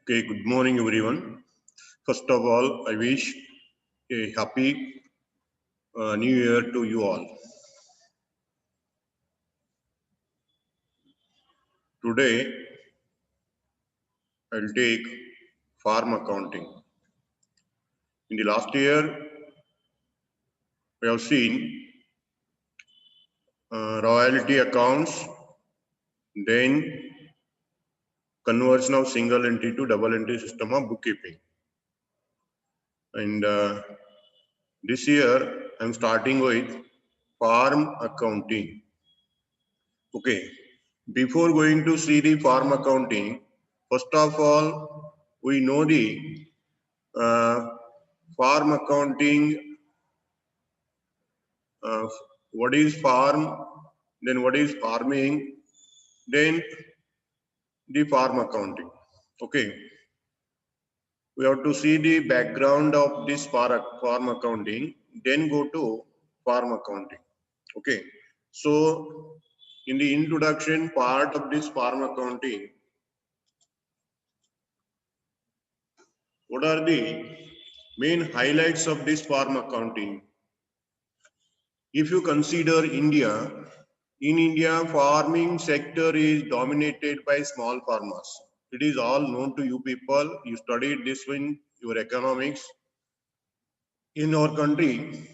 Okay, good morning, everyone. First of all, I wish a happy New Year to you all. Today, I'll take farm accounting. In the last year, we have seen royalty accounts, then conversion of single entry to double entry system of bookkeeping. And this year, I'm starting with farm accounting. Okay, before going to see the farm accounting, first of all, we know the uh, farm accounting, uh, what is farm, then what is farming, then the farm accounting. Okay, we have to see the background of this farm accounting, then go to farm accounting. Okay, so in the introduction part of this farm accounting, what are the main highlights of this farm accounting? If you consider India, in India, farming sector is dominated by small farmers. It is all known to you people. You studied this in your economics. In our country,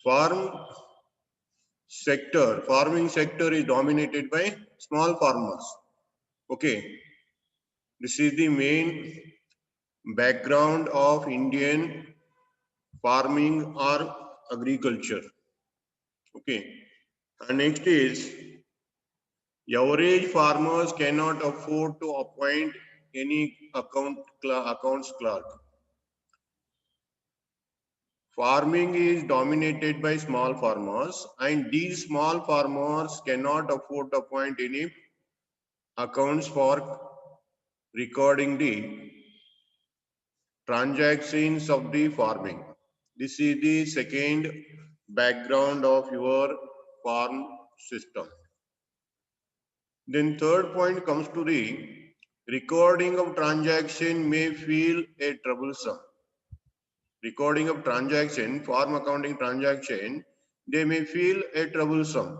farming sector is dominated by small farmers. Okay, this is the main background of Indian farming or agriculture. Okay, and next is average farmers cannot afford to appoint any accounts clerk. Farming is dominated by small farmers, and these small farmers cannot afford to appoint any accounts for recording the transactions of the farming. This is the second background of your farm system. Then third point comes to the recording of transaction may feel a troublesome. Recording of transaction, farm accounting transaction, they may feel a troublesome.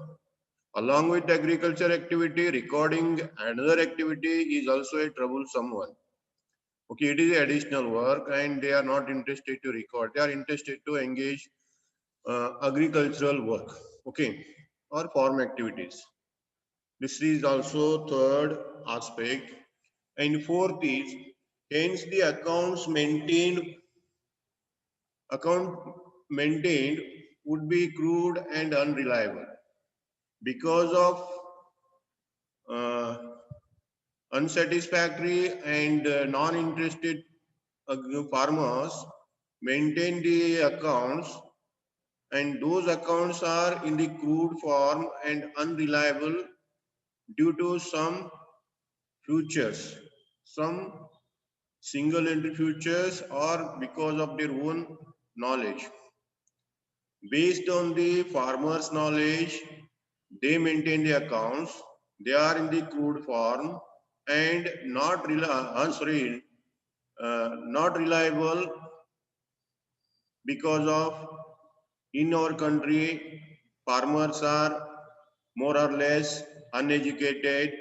Along with agriculture activity, recording another activity is also a troublesome one. Okay, it is additional work and they are not interested to record. They are interested to engage agricultural work, okay, or farm activities. This is also third aspect. And fourth is, hence the account maintained would be crude and unreliable because of uh, unsatisfactory and non-interested farmers maintain the accounts, and those accounts are in the crude form and unreliable due to some futures, some single entry futures, or because of their own knowledge. Based on the farmer's knowledge, they maintain the accounts. They are in the crude form and not reliable because of in our country farmers are more or less uneducated,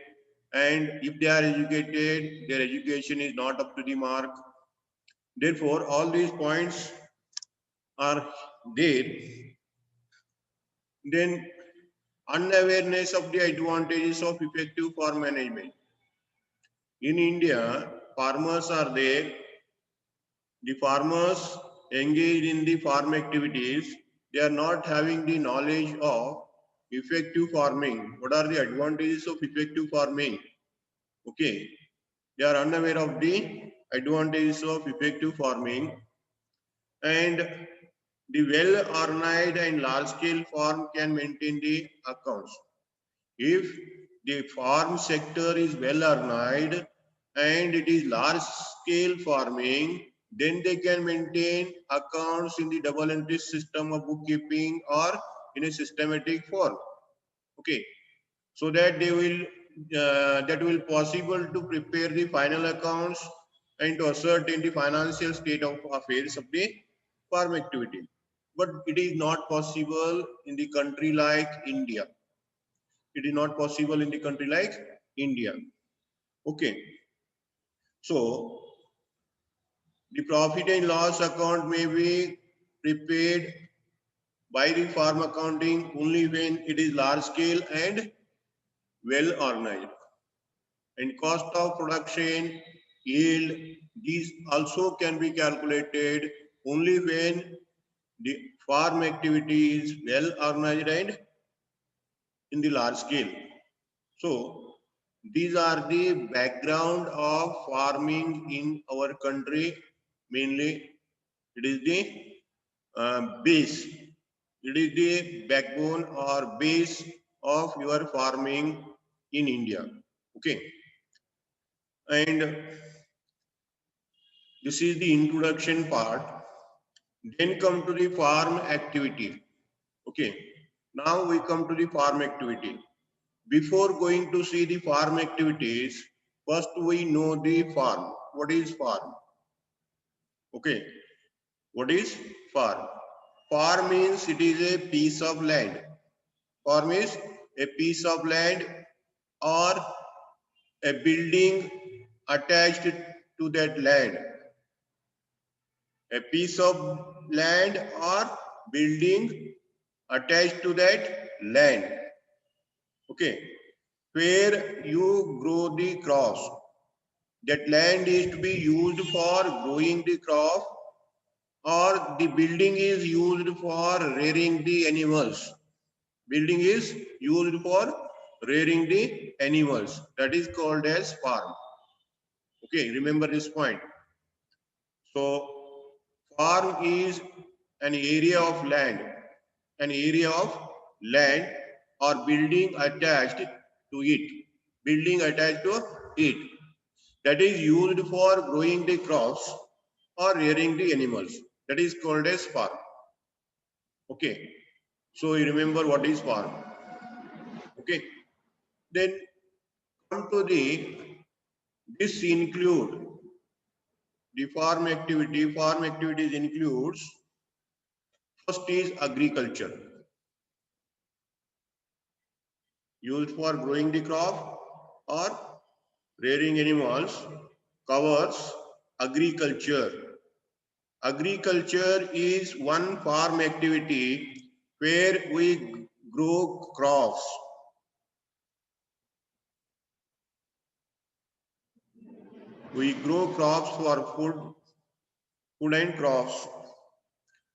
and if they are educated, their education is not up to the mark. Therefore, all these points are there. Then unawareness of the advantages of effective farm management. In India, farmers are there. The farmers engaged in the farm activities, they are not having the knowledge of effective farming. What are the advantages of effective farming? Okay, they are unaware of the advantages of effective farming, and the well-organized and large-scale farm can maintain the accounts. If the farm sector is well organized and it is large scale farming, then they can maintain accounts in the double entry system of bookkeeping or in a systematic form. Okay, so that they will that will possible to prepare the final accounts and to ascertain the financial state of affairs of the farm activity. But it is not possible in the country like India. It is not possible in the country like India. Okay. So the profit and loss account may be prepared by the farm accounting only when it is large scale and well organized. And cost of production, yield, these also can be calculated only when the farm activity is well organized and in the large scale. So these are the background of farming in our country. Mainly, it is the base. It is the backbone or base of your farming in India. Okay, and this is the introduction part. Then come to the farm activity. Okay, now we come to the farm activity. Before going to see the farm activities, first we know the farm. What is farm? Okay, what is farm? Farm means it is a piece of land. Farm is a piece of land or a building attached to that land. A piece of land or building attached to that land. Okay, where you grow the crops. That land is to be used for growing the crop, or the building is used for rearing the animals. Building is used for rearing the animals. That is called as farm. Okay, remember this point. So farm is an area of land or building attached to it. Building attached to it. That is used for growing the crops or rearing the animals. That is called as farm. Okay. So you remember what is farm. Okay. Then come to this include the farm activity. Farm activities includes, first is agriculture. Used for growing the crop or rearing animals, covers agriculture. Agriculture is one farm activity where we grow crops. We grow crops for food and crops.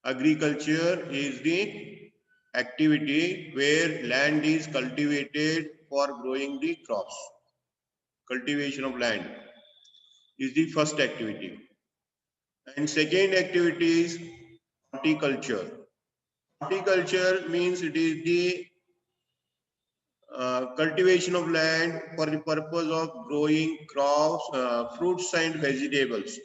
Agriculture is the activity where land is cultivated for growing the crops. Cultivation of land is the first activity. And second activity is horticulture. Horticulture means it is the cultivation of land for the purpose of growing crops, fruits and vegetables.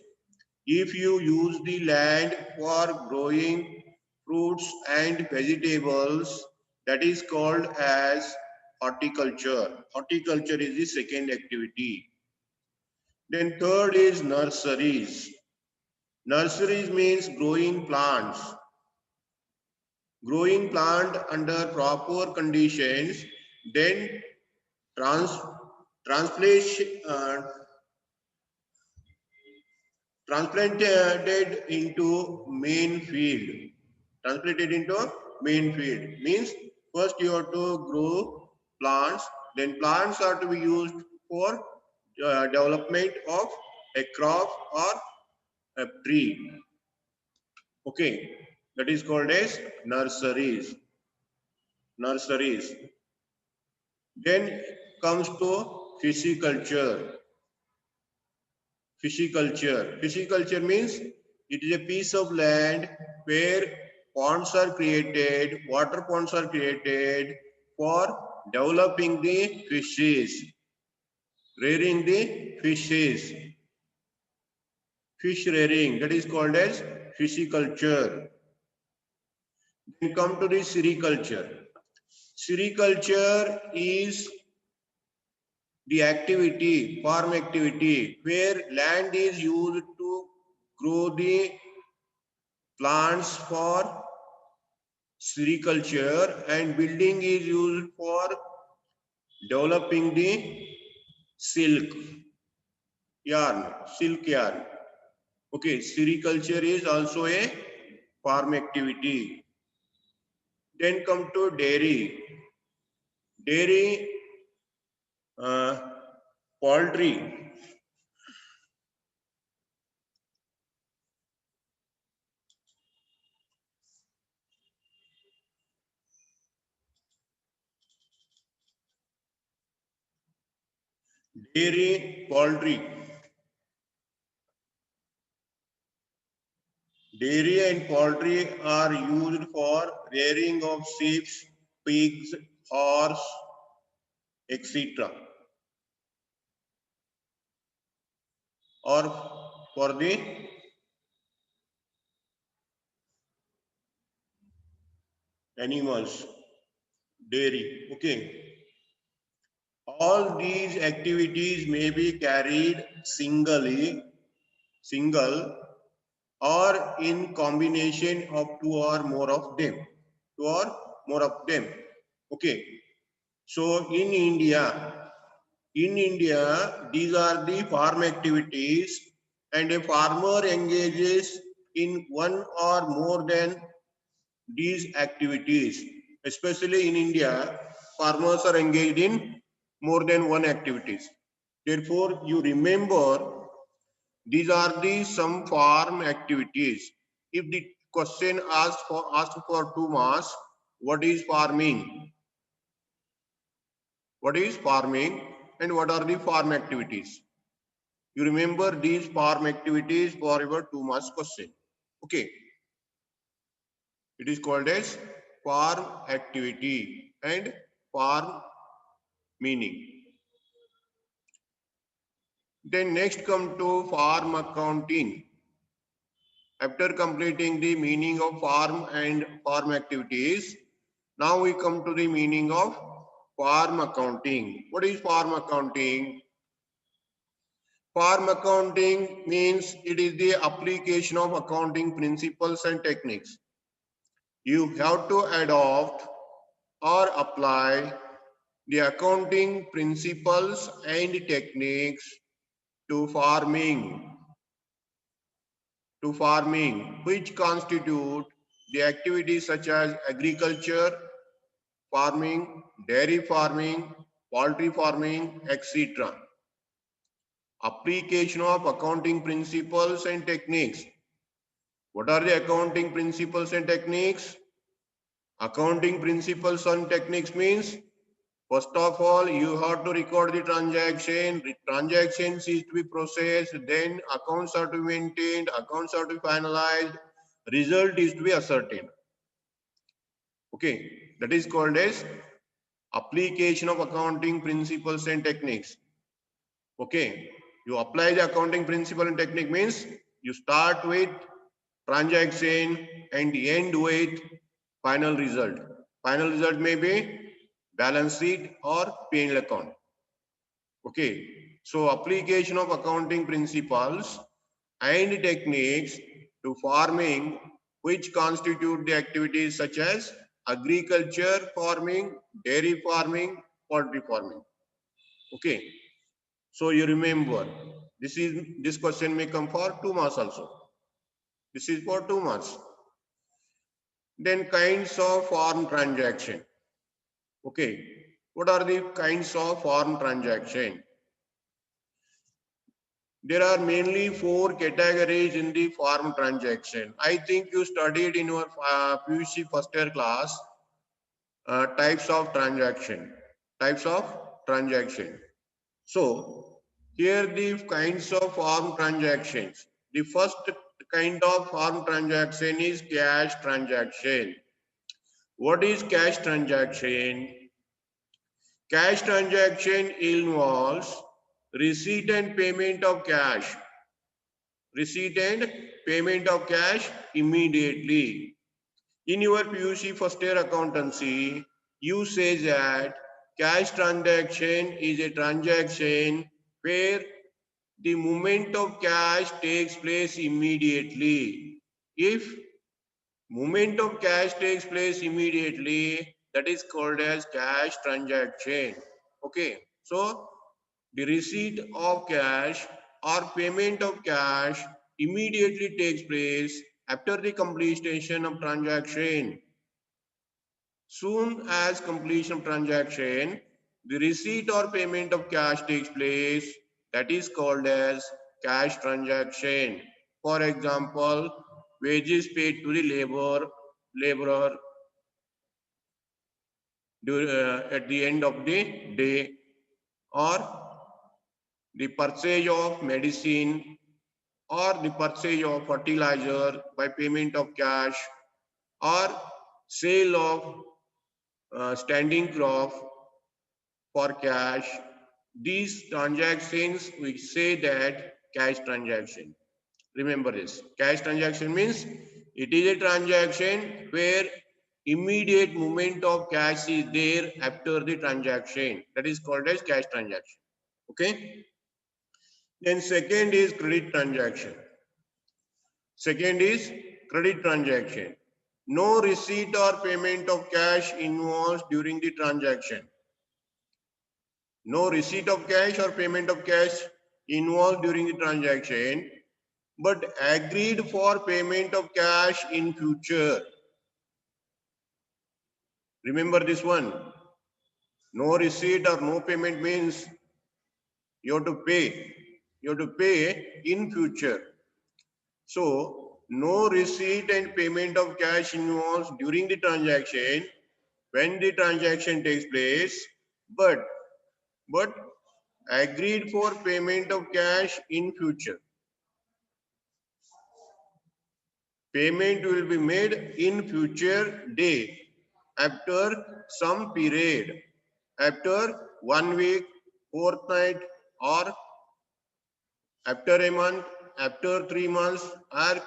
If you use the land for growing fruits and vegetables, that is called as horticulture. Horticulture is the second activity. Then third is nurseries. Nurseries means growing plants. Growing plant under proper conditions, then transplantation, transplanted into main field. Transplanted into main field means first you have to grow plants, then plants are to be used for development of a crop or a tree. Okay, that is called as nurseries. Nurseries. Then comes to pisciculture. Pisciculture. Pisciculture means it is a piece of land where ponds are created, water ponds are created for developing the fishes, rearing the fishes. Fish rearing, that is called as pisciculture. Then come to the sericulture. Sericulture is the activity, farm activity, where land is used to grow the plants for sericulture and building is used for developing the silk silk yarn. Okay, sericulture is also a farm activity. Then come to dairy. Dairy, uh, poultry. Dairy, poultry. Dairy and poultry are used for rearing of sheep, pigs, horse, etc. Or for the animals, dairy. Okay. All these activities may be carried single, or in combination of two or more of them. Two or more of them. Okay. So in India, these are the farm activities, and a farmer engages in one or more than these activities. Especially in India, farmers are engaged in more than one activities. Therefore, you remember these are the some farm activities. If the question asked for 2 marks, what is farming? What is farming and what are the farm activities? You remember these farm activities for your 2 marks question. Okay. It is called as farm activity and farm meaning. Then next come to farm accounting. After completing the meaning of farm and farm activities, now we come to the meaning of farm accounting. What is farm accounting? Farm accounting means it is the application of accounting principles and techniques. You have to adopt or apply the accounting principles and techniques to farming, which constitute the activities such as agriculture, farming, dairy farming, poultry farming, etc. Application of accounting principles and techniques. What are the accounting principles and techniques? Accounting principles and techniques means, first of all, you have to record the transaction. The transactions is to be processed. Then accounts are to be maintained. Accounts are to be finalized. Result is to be ascertained. Okay, that is called as application of accounting principles and techniques. Okay, you apply the accounting principle and technique means you start with transaction and end with final result. Final result may be balance sheet or P&L account. Okay, so application of accounting principles and techniques to farming, which constitute the activities such as agriculture farming, dairy farming, poultry farming. Okay, so you remember this question may come for 2 marks also. This is for 2 marks. Then kinds of farm transaction. Okay, what are the kinds of farm transaction? There are mainly 4 categories in the farm transaction. I think you studied in your PUC first year class types of transaction. Types of transaction. So here the kinds of farm transactions. The first kind of farm transaction is cash transaction. What is cash transaction? Cash transaction involves receipt and payment of cash. Receipt and payment of cash immediately. In your PUC first year accountancy, you say that Cash transaction is a transaction where the movement of cash takes place immediately. If movement of cash takes place immediately, that is called as cash transaction. Okay, so the receipt of cash or payment of cash immediately takes place after the completion of transaction. Soon as completion of transaction, the receipt or payment of cash takes place. That is called as cash transaction. For example, wages paid to the laborer at the end of the day, or the purchase of medicine, or the purchase of fertilizer by payment of cash, or sale of standing crop for cash. These transactions, we say that cash transaction. Remember this. Cash transaction means it is a transaction where immediate movement of cash is there after the transaction. That is called as cash transaction. Okay. Then second is credit transaction. Second is credit transaction. No receipt or payment of cash involved during the transaction. No receipt of cash or payment of cash involved during the transaction, but agreed for payment of cash in future. Remember this one. No receipt or no payment means you have to pay. You have to pay in future. So, no receipt and payment of cash involved during the transaction when the transaction takes place, but agreed for payment of cash in future. Payment will be made in future day after some period, after 1 week, fortnight, or after a month, after 3 months, or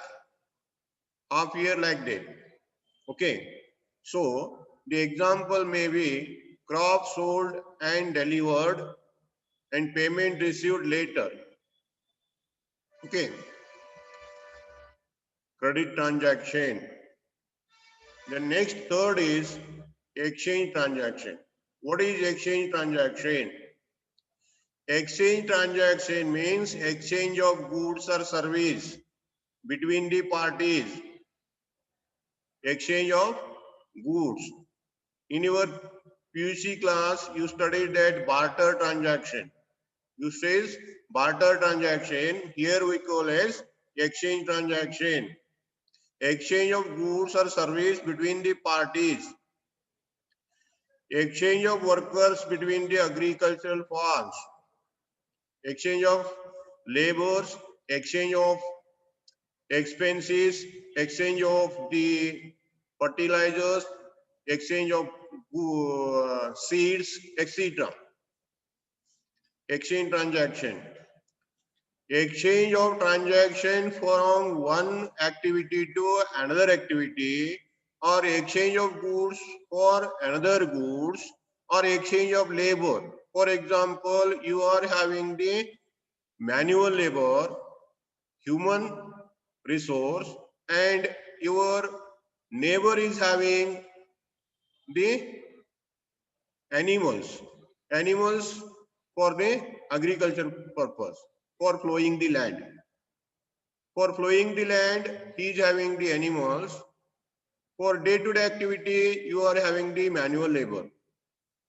half year, like that. Okay. So the example may be crop sold and delivered and payment received later. Okay. Credit transaction. The next third is exchange transaction. What is exchange transaction? Exchange transaction means exchange of goods or service between the parties. Exchange of goods. In your PUC class, you studied that barter transaction. You says barter transaction. Here we call as exchange transaction. Exchange of goods or service between the parties. Exchange of workers between the agricultural farms. Exchange of labors. Exchange of expenses. Exchange of the fertilizers. Exchange of seeds, etc. Exchange transaction. Exchange of transaction from one activity to another activity, or exchange of goods for another goods, or exchange of labor. For example, you are having the manual labor, human resource, and your neighbor is having the animals for the agriculture purpose, for flowing the land. For flowing the land, he is having the animals. For day-to-day activity, you are having the manual labor.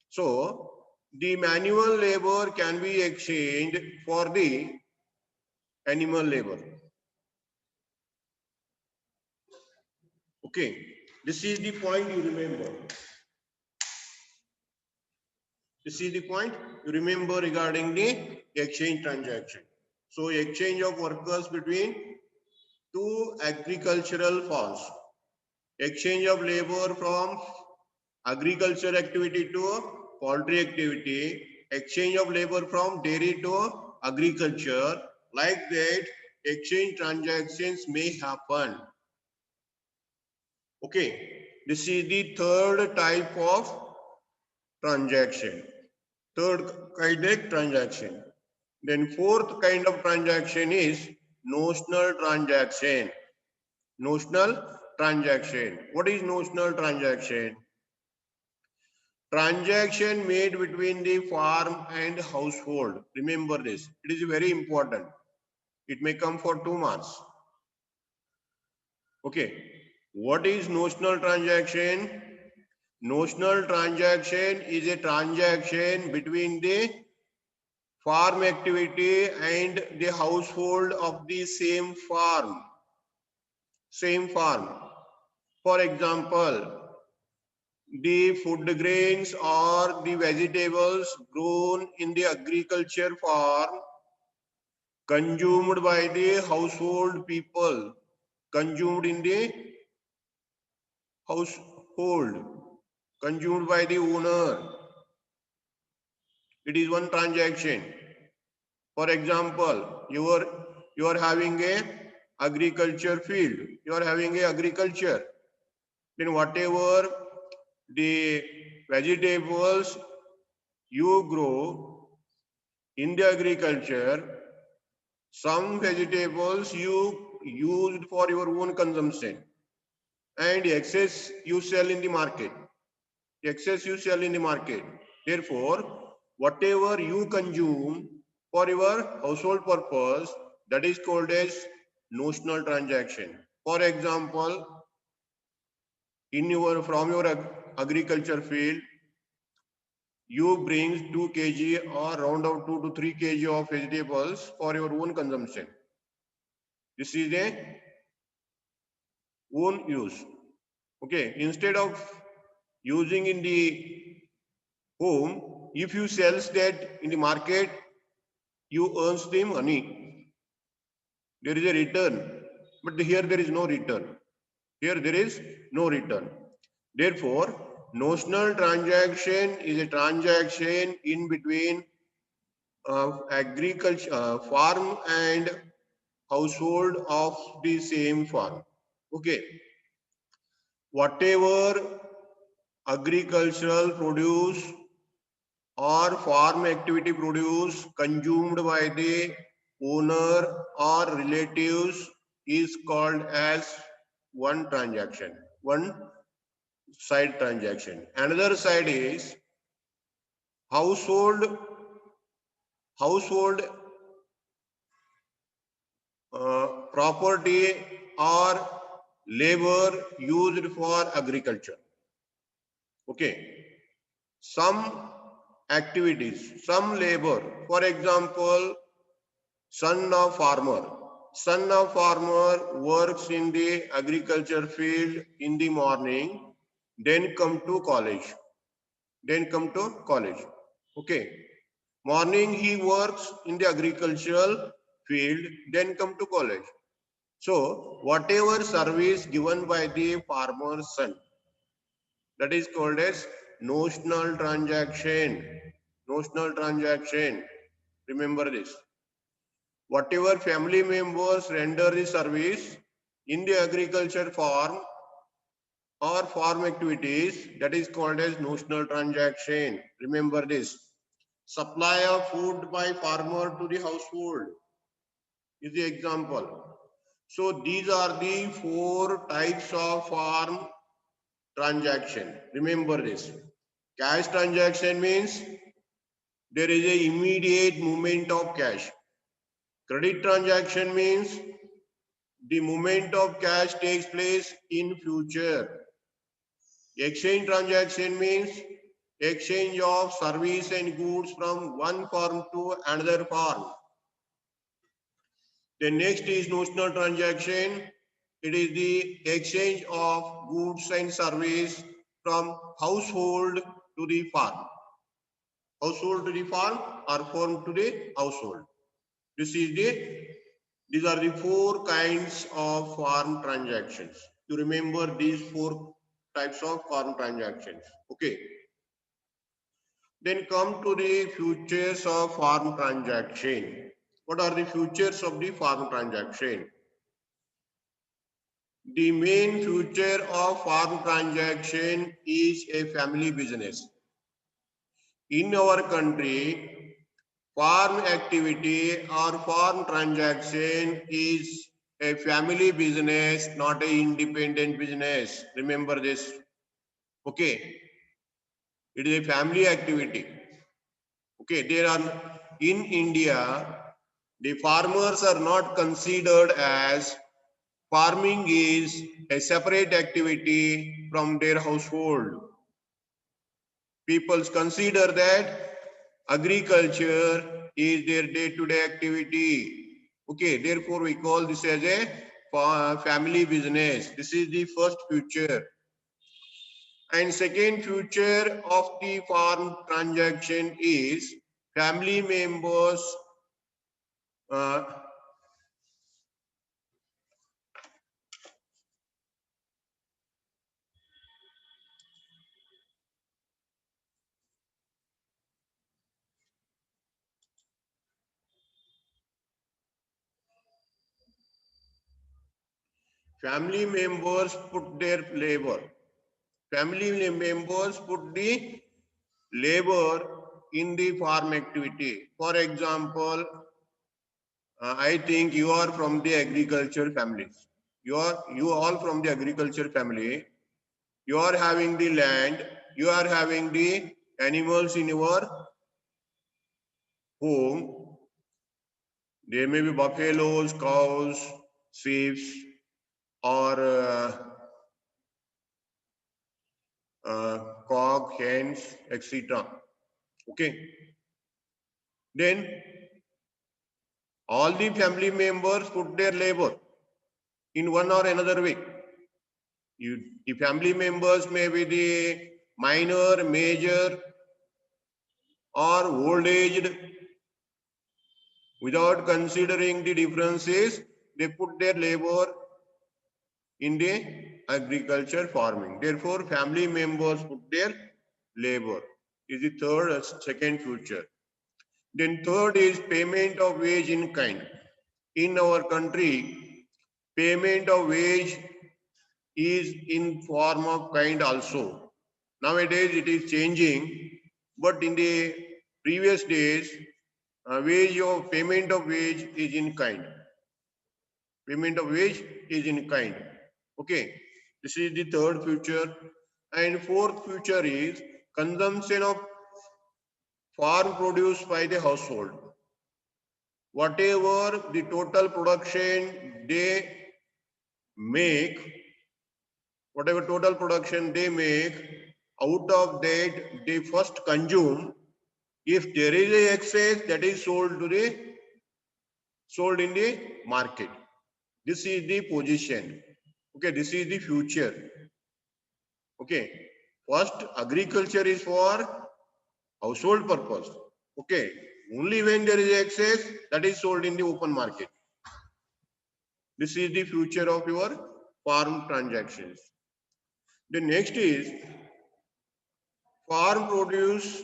So, the manual labor can be exchanged for the animal labor. Okay, this is the point you remember. This is the point you remember regarding the exchange transaction. So, exchange of workers between two agricultural farms. Exchange of labor from agriculture activity to poultry activity, exchange of labor from dairy to agriculture, like that exchange transactions may happen. Okay, this is the third type of transaction. Third kind of transaction. Then fourth kind of transaction is notional transaction. Notional transaction. What is notional transaction? Transaction made between the farm and household. Remember this. It is very important. It may come for 2 marks. Okay. What is notional transaction? Notional transaction is a transaction between the farm activity and the household of the same farm. Same farm. For example, the food grains or the vegetables grown in the agriculture farm consumed by the household people, consumed in the household, consumed by the owner. It is one transaction. For example, you are having a agriculture field, you are having a agriculture, then whatever the vegetables you grow in the agriculture, some vegetables you used for your own consumption and excess you sell in the market. Excess you sell in the market. Therefore, whatever you consume for your household purpose, that is called as notional transaction. For example, from your agriculture field, you bring 2 kg or round out 2 to 3 kg of vegetables for your own consumption. This is a own use. Okay, instead of using in the home, if you sells that in the market, you earns the money. There is a return, but here there is no return. Here there is no return. Therefore, notional transaction is a transaction in between agriculture, farm and household of the same farm. Okay. Whatever agricultural produce or farm activity produce consumed by the owner or relatives is called as one transaction, one side transaction. Another side is household household property or labor used for agriculture. Okay. Some activities, some labor, for example, son of farmer. Son of farmer works in the agriculture field in the morning, then come to college. Then come to college. Okay. Morning he works in the agricultural field, then come to college. So whatever service given by the farmer's son, that is called as notional transaction. Notional transaction. Remember this. Whatever family members render the service in the agriculture farm or farm activities, that is called as notional transaction. Remember this. Supply of food by farmer to the household is the example. So these are the 4 types of farm transaction. Remember this. Cash transaction means there is a immediate movement of cash. Credit transaction means the movement of cash takes place in future. Exchange transaction means exchange of service and goods from one firm to another firm. The next is notional transaction. It is the exchange of goods and service from household to the farm. Household to the farm or farm to the household. These are the 4 kinds of farm transactions. You remember these 4 types of farm transactions. Okay. Then come to the features of farm transaction. What are the features of the farm transaction? The main feature of farm transaction is a family business. in our country, farm activity or farm transaction is a family business, not a independent business. Remember this. Okay. It is a family activity. Okay. There are in India, the farmers are not considered as farming is a separate activity from their household. People consider that agriculture is their day-to-day activity. Okay, therefore we call this as a family business. This is the first future. And second future of the farm transaction is family members uh, family members put their labor. Family members put the labor in the farm activity. For example, I think you are from the agriculture families. You all from the agriculture family. You are having the land. You are having the animals in your home. There may be buffaloes, cows, sheep, or cock, hens, etc. Okay. Then all the family members put their labor in one or another way. The family members may be the minor, major, or old aged. Without considering the differences, they put their labor in the agriculture farming. Therefore, family members put their labor. Is the second future. Then third is payment of wage in kind. In our country, payment of wage is in form of kind also. Nowadays it is changing, but in the previous days, payment of wage is in kind. Payment of wage is in kind. Okay, this is the third future. And fourth future is consumption of farm produce by the household. Whatever the total production they make, whatever total production they make, out of that they first consume. If there is a excess, that is sold in the market. This is the position. Okay, this is the future. Okay, first agriculture is for household purpose. Okay, only when there is excess, that is sold in the open market. This is the future of your farm transactions. The next is farm produce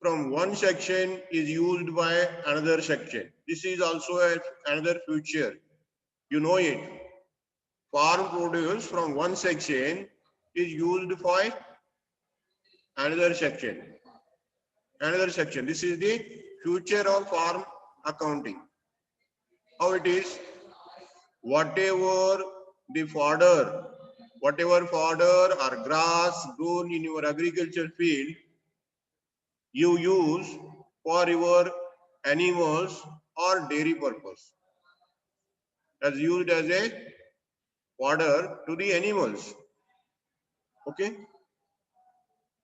from one section is used by another section. This is also another future. You know it. Farm produce from one section is used for another section. Another section. This is the future of farm accounting. How it is? Whatever the whatever fodder or grass grown in your agriculture field, you use for your animals or dairy purpose, as used as a fodder to the animals. Okay,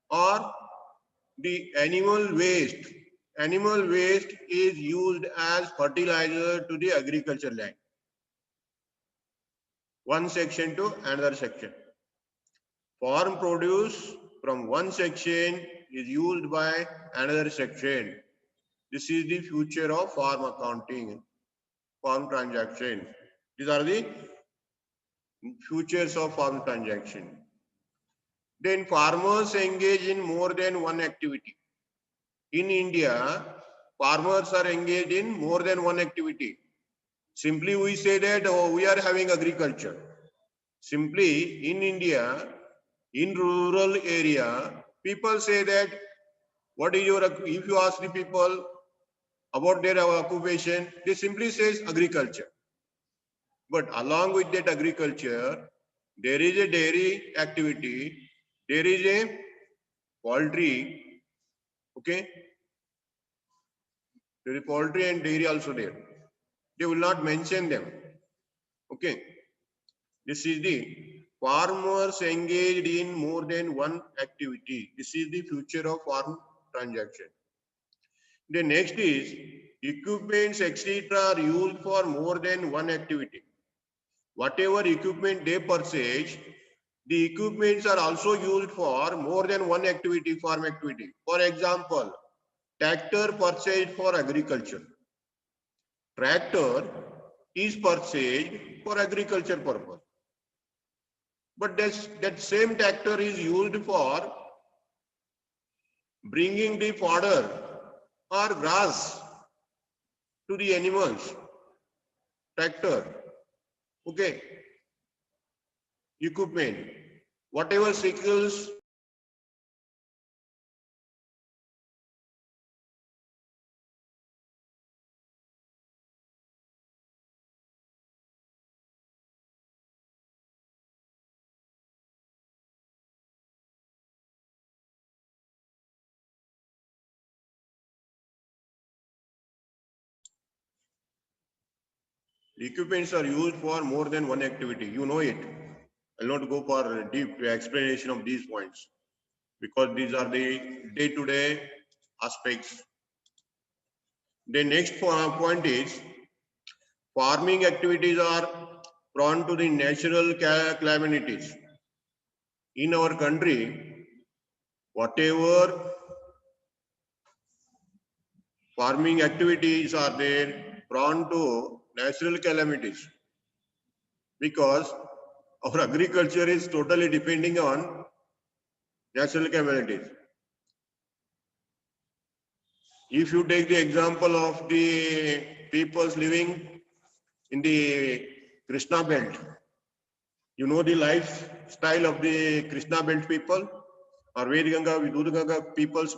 or the animal waste is used as fertilizer to the agriculture land. One section to another section. Farm produce from one section is used by another section. This is the future of farm accounting, farm transaction. These are the futures of farm transaction. Then farmers engage in more than one activity. In India, farmers are engaged in more than one activity. Simply we say that we are having agriculture. Simply in India, in rural area, people say that What is your, if you ask the people about their occupation, they simply says agriculture. But along with that agriculture, there is a dairy activity, there is a poultry, okay? There is poultry and dairy also there. They will not mention them, okay? This is the farmers engaged in more than one activity. This is the future of farm transaction. The next is equipments, etc. are used for more than one activity. Whatever equipment they purchase, the equipments are also used for more than one activity, farm activity. For example, tractor purchased for agriculture. Tractor is purchased for agriculture purpose. But that same tractor is used for bringing the fodder or grass to the animals. Tractor, okay, equipment, whatever sickles, equipments are used for more than one activity. You know it. I'll not go for deep explanation of these points because these are the day-to-day aspects. The next point is farming activities are prone to the natural calamities. In our country, whatever farming activities are there prone to natural calamities because our agriculture is totally depending on natural calamities. If you take the example of the peoples living in the Krishna belt, you know the lifestyle of the Krishna belt people or Vedganga, Vidurganga people's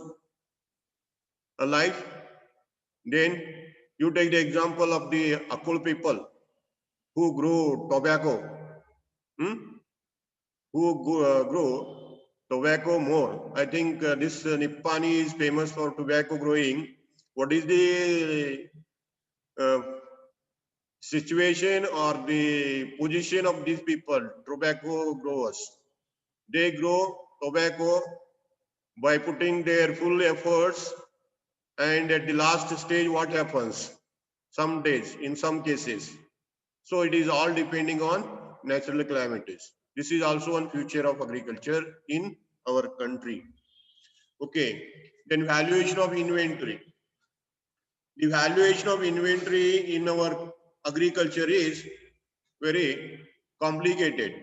life. Then you take the example of the Akul people who grow tobacco, grow tobacco more. I think this Nippani is famous for tobacco growing. What is the situation or the position of these people, tobacco growers? They grow tobacco by putting their full efforts, and at the last stage, what happens? Some days, in some cases. So it is all depending on natural calamities. This is also one future of agriculture in our country. Okay, then valuation of inventory. The valuation of inventory in our agriculture is very complicated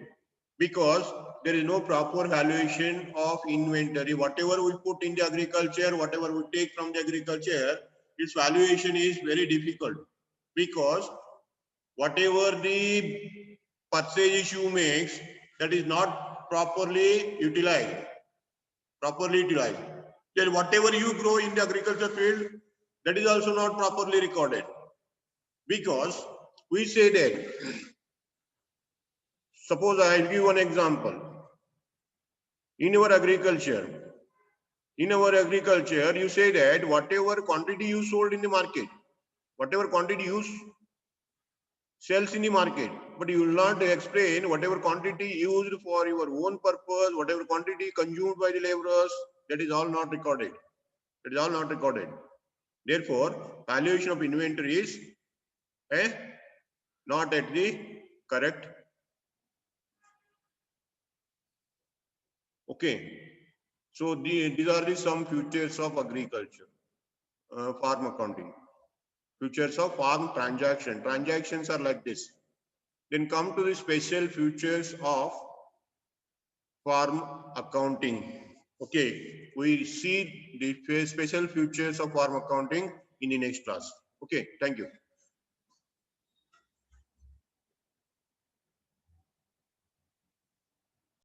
because there is no proper valuation of inventory. Whatever we put in the agriculture, whatever we take from the agriculture, its valuation is very difficult because whatever the purchase issue makes, that is not properly utilized. Then whatever you grow in the agriculture field, that is also not properly recorded. Because we say that, suppose I'll give you an example. In your agriculture, you say that whatever quantity you sold in the market, whatever quantity you sells in the market, but you will not explain whatever quantity used for your own purpose, whatever quantity consumed by the laborers, that is all not recorded. That is all not recorded. Therefore, valuation of inventory is not at the correct. Okay. So these are the some futures of agriculture, farm accounting. Futures of farm transaction. Transactions are like this. Then come to the special futures of farm accounting. Okay, we see the special futures of farm accounting in the next class. Okay, thank you.